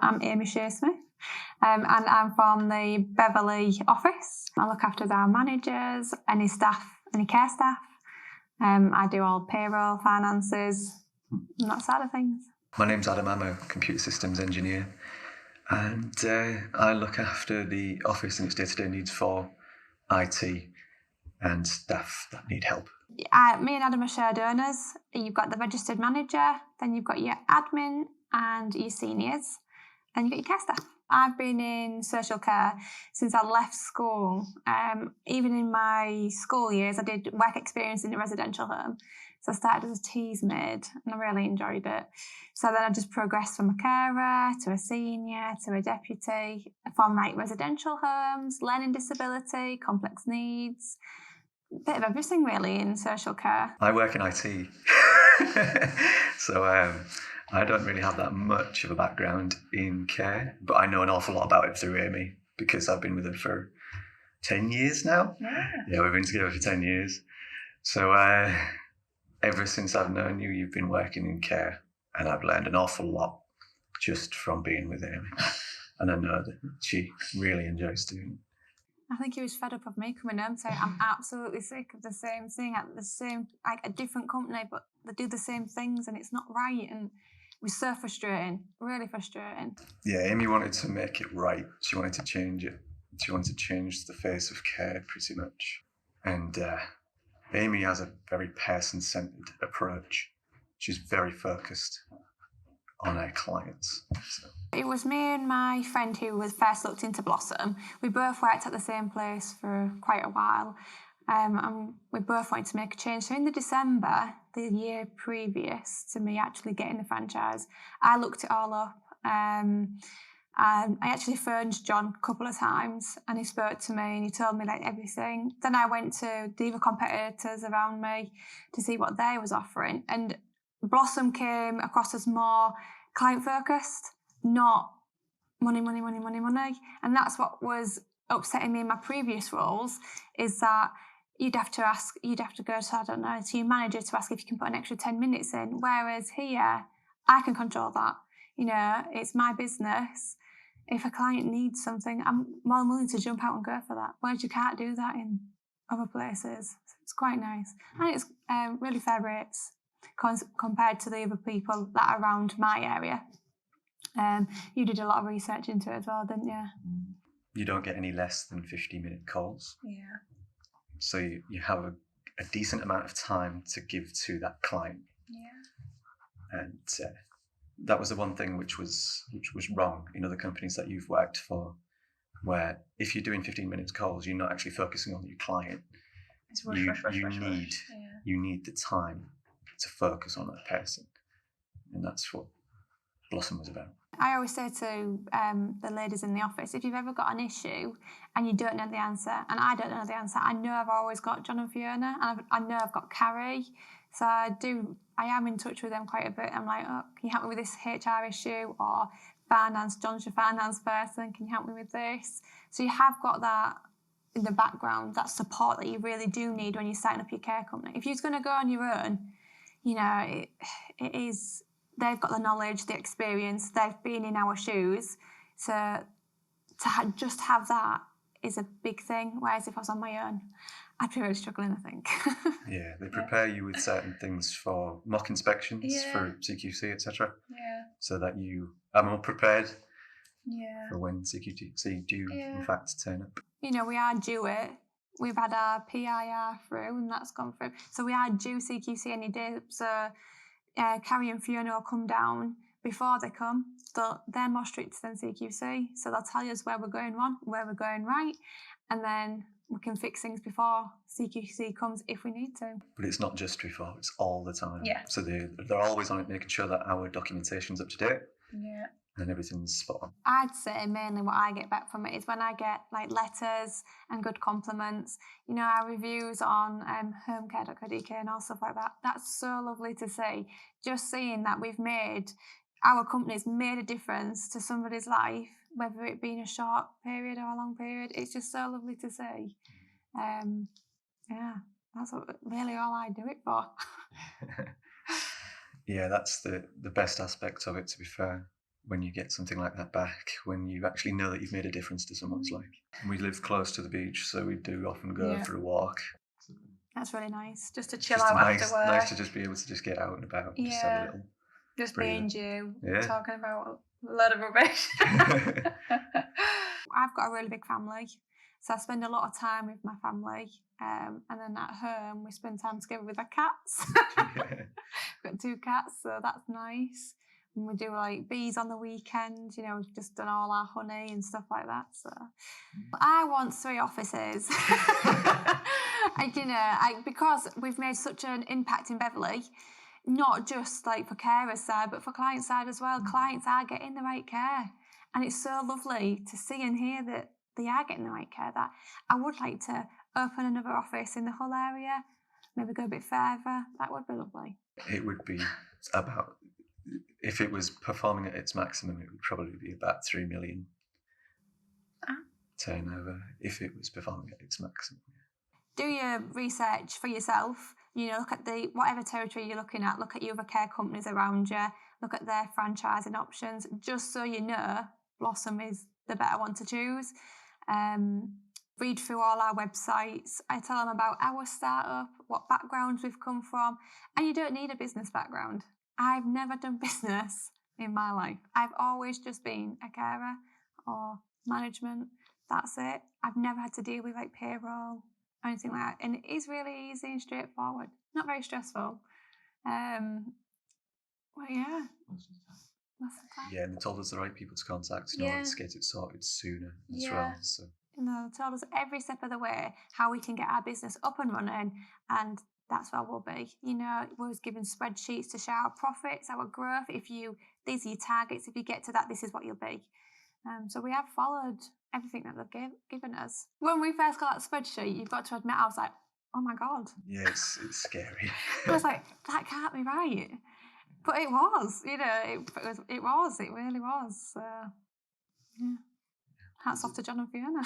I'm Amy Shearsmith, and I'm from the Beverley office. I look after our managers, any care staff. I do all payroll, finances, and that side of things. My name's Adam. I'm a computer systems engineer, and I look after the office and its day-to-day needs for IT and staff that need help. Me and Adam are shared owners. You've got the registered manager, then you've got your admin and your seniors, and you've got your care staff. I've been in social care since I left school. Even in my school years, I did work experience in a residential home. So I started as a teas maid and I really enjoyed it. So then I just progressed from a carer to a senior to a deputy, from like residential homes, learning disability, complex needs, a bit of everything really in social care. I work in IT, so I don't really have that much of a background in care, but I know an awful lot about it through Amy because I've been with her for 10 years now. Yeah, we've been together for 10 years. So ever since I've known you, you've been working in care, and I've learned an awful lot just from being with Amy. And I know that she really enjoys doing it. I think he was fed up of me coming home saying, I'm absolutely sick of the same thing at the same, like a different company, but they do the same things and it's not right. And it was so frustrating, really frustrating. Yeah, Amy wanted to make it right. She wanted to change it. She wanted to change the face of care pretty much. And Amy has a very person-centered approach. She's very focused on her clients. So. It was me and my friend who was first looked into Blossom. We both worked at the same place for quite a while. And we both wanted to make a change. So in the December, the year previous to me actually getting the franchise, I looked it all up. And I actually phoned John a couple of times and he spoke to me and he told me like everything. Then I went to the other competitors around me to see what they was offering. And Blossom came across as more client focused, not money. And that's what was upsetting me in my previous roles, is that you'd have to go to, I don't know, to your manager to ask if you can put an extra 10 minutes in. Whereas here, I can control that. You know, it's my business. If a client needs something, I'm more than willing to jump out and go for that. Whereas you can't do that in other places. So it's quite nice. And it's really fair rates compared to the other people that are around my area. You did a lot of research into it as well, didn't you? You don't get any less than 50-minute calls. Yeah. So you have a decent amount of time to give to that client. Yeah. And that was the one thing which was wrong in other companies that you've worked for, where if you're doing 15-minute calls, you're not actually focusing on your client. It's You need the time to focus on that person, and that's what Blossom was about. I always say to the ladies in the office, if you've ever got an issue and you don't know the answer, and I don't know the answer, I know I've always got John and Fiona, and I know I've got Carrie, so I am in touch with them quite a bit. I'm like, oh, can you help me with this HR issue? Or finance, John's your finance person, can you help me with this? So you have got that in the background, that support that you really do need when you're setting up your care company. If you're going to go on your own, you know, it is... They've got the knowledge, the experience, they've been in our shoes. So to just have that is a big thing. Whereas if I was on my own, I'd be really struggling, I think. Yeah, they prepare you with certain things for mock inspections, for CQC, etc. Yeah. So that you are more prepared for when CQC do in fact turn up. You know, we are due it. We've had our PIR through and that's gone through. So we are due CQC any day. So Carrie and Fiona will come down before they come. They're more strict than CQC, so they'll tell us where we're going wrong, where we're going right, and then we can fix things before CQC comes if we need to. But it's not just before, it's all the time. Yeah. So they're always on it, making sure that our documentation's up to date. Yeah. And everything's spot on. I'd say mainly what I get back from it is when I get like letters and good compliments. You know, our reviews on homecare.co.uk and all stuff like that. That's so lovely to see. Just seeing that our company's made a difference to somebody's life, whether it be in a short period or a long period. It's just so lovely to see. Yeah, that's really all I do it for. Yeah, that's the best aspect of it, to be fair. when you get something like that back, when you actually know that you've made a difference to someone's life. And we live close to the beach, so we do often go for a walk. That's really nice, just to chill Just out after work. nice to just be able to just get out and about, and just have a little just breather. me and you Yeah. talking about a lot of rubbish. I've got a really big family, so I spend a lot of time with my family, and then at home we spend time together with our cats. We've got 2 cats, so that's nice. And we do like bees on the weekend, you know, we've just done all our honey and stuff like that. So I want 3 offices. And, you know, because we've made such an impact in Beverley, not just like for carers side, but for client side as well. Clients are getting the right care. And it's so lovely to see and hear that they are getting the right care, that I would like to open another office in the whole area, maybe go a bit further. That would be lovely. It would be about, if it was performing at its maximum, it would probably be about 3 million turnover if it was performing at its maximum. Do your research for yourself. You know, look at whatever territory you're looking at, look at your other care companies around you, look at their franchising options, just so you know Blossom is the better one to choose. Read through all our websites. I tell them about our startup, what backgrounds we've come from, and you don't need a business background. I've never done business in my life. I've always just been a carer or management. That's it. I've never had to deal with like payroll or anything like that. And it is really easy and straightforward. Not very stressful. Well, yeah. Yeah, and they told us the right people to contact in order to get it sorted sooner as well. So. You know, they told us every step of the way how we can get our business up and running, and that's where we'll be. You know, we was given spreadsheets to show our profits, our growth. These are your targets. If you get to that, this is what you'll be. So we have followed everything that they've given us. When we first got that spreadsheet, you've got to admit, I was like, oh my God. Yeah, it's scary. I was like, that can't be right. But it was, you know, it really was. So, yeah. Hats off to John and Fiona.